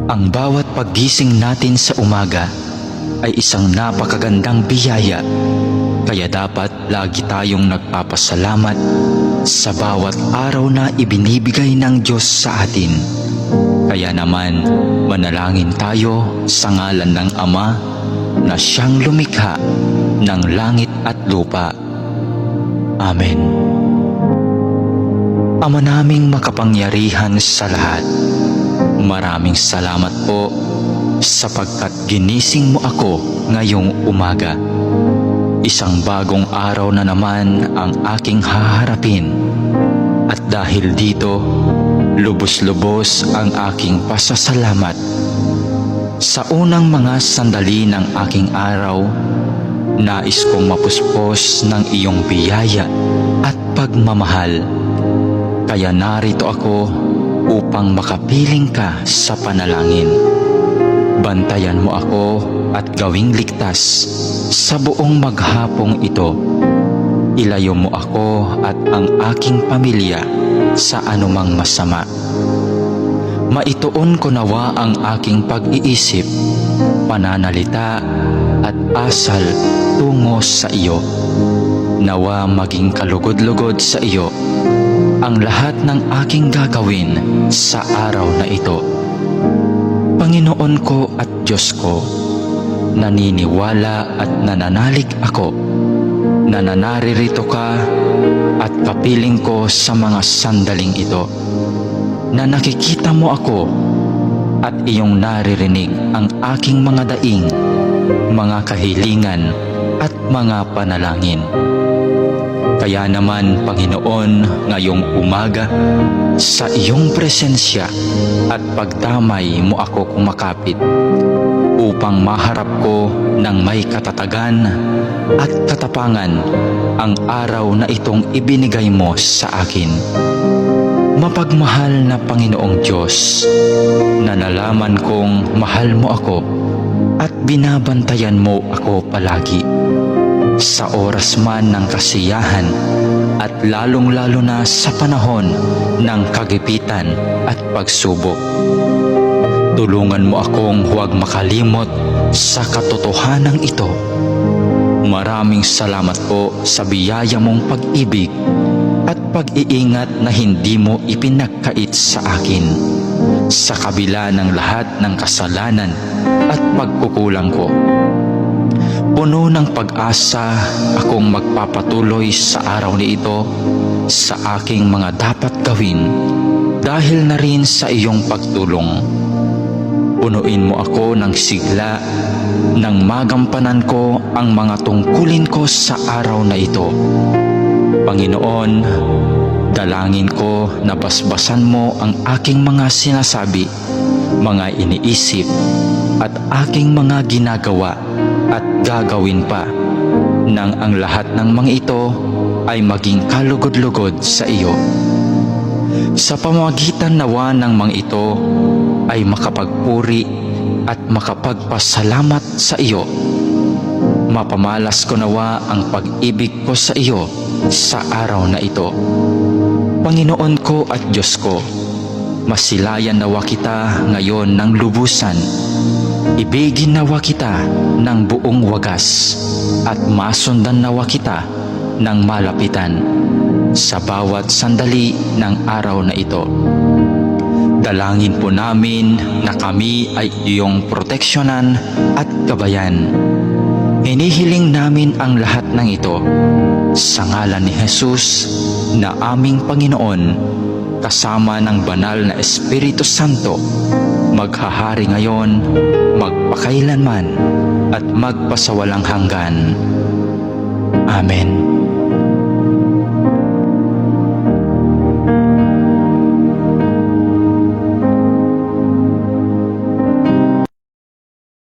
Ang bawat paggising natin sa umaga ay isang napakagandang biyaya, kaya dapat lagi tayong nagpapasalamat sa bawat araw na ibinibigay ng Diyos sa atin. Kaya naman, manalangin tayo sa ngalan ng Ama na siyang lumikha ng langit at lupa. Amen. Ama naming makapangyarihan sa lahat, maraming salamat po sapagkat ginising mo ako ngayong umaga. Isang bagong araw na naman ang aking haharapin. At dahil dito, lubos-lubos ang aking pasasalamat. Sa unang mga sandali ng aking araw, nais kong mapuspos ng iyong biyaya at pagmamahal. Kaya narito ako upang makapiling ka sa panalangin. Bantayan mo ako at gawing ligtas sa buong maghapong ito. Ilayo mo ako at ang aking pamilya sa anumang masama. Maituon ko nawa ang aking pag-iisip, pananalita at asal tungo sa iyo. Nawa maging kalugod-lugod sa iyo ang lahat ng aking gagawin sa araw na ito. Panginoon ko at Diyos ko, naniniwala at nananalig ako na naririto ka at kapiling ko sa mga sandaling ito, na nakikita mo ako at iyong naririnig ang aking mga daing, mga kahilingan at mga panalangin. Kaya naman, Panginoon, ngayong umaga, sa iyong presensya at pagdamay mo ako kumakapit upang maharap ko ng may katatagan at katapangan ang araw na itong ibinigay mo sa akin. Mapagmahal na Panginoong Diyos, na nalaman kong mahal mo ako at binabantayan mo ako palagi. Sa oras man ng kasiyahan at lalong-lalo na sa panahon ng kagipitan at pagsubok. Tulungan mo akong huwag makalimot sa katotohanan ito. Maraming salamat po sa biyaya mong pag-ibig at pag-iingat na hindi mo ipinagkait sa akin, sa kabila ng lahat ng kasalanan at pagkukulang ko. Puno ng pag-asa akong magpapatuloy sa araw na ito sa aking mga dapat gawin dahil na rin sa iyong pagtulong. Punuin mo ako ng sigla nang magampanan ko ang mga tungkulin ko sa araw na ito. Panginoon, dalangin ko na basbasan mo ang aking mga sinasabi, mga iniisip at aking mga ginagawa at gagawin pa, nang ang lahat ng mga ito ay maging kalugod-lugod sa iyo. Sa pamamagitan nawa ng mga ito ay makapagpuri at makapagpasalamat sa iyo. Mapamalas ko nawa ang pag-ibig ko sa iyo sa araw na ito. Panginoon ko at Diyos ko, masilayan nawa kita ngayon ng lubusan. Ibigin nawa kita ng buong wagas at masundan nawa kita ng malapitan sa bawat sandali ng araw na ito. Dalangin po namin na kami ay iyong proteksyonan at gabayan. Hinihiling namin ang lahat ng ito sa ngalan ni Jesus na aming Panginoon, kasama ng banal na Espiritu Santo, maghahari ngayon, magpakailanman at magpasawalang hanggan. Amen.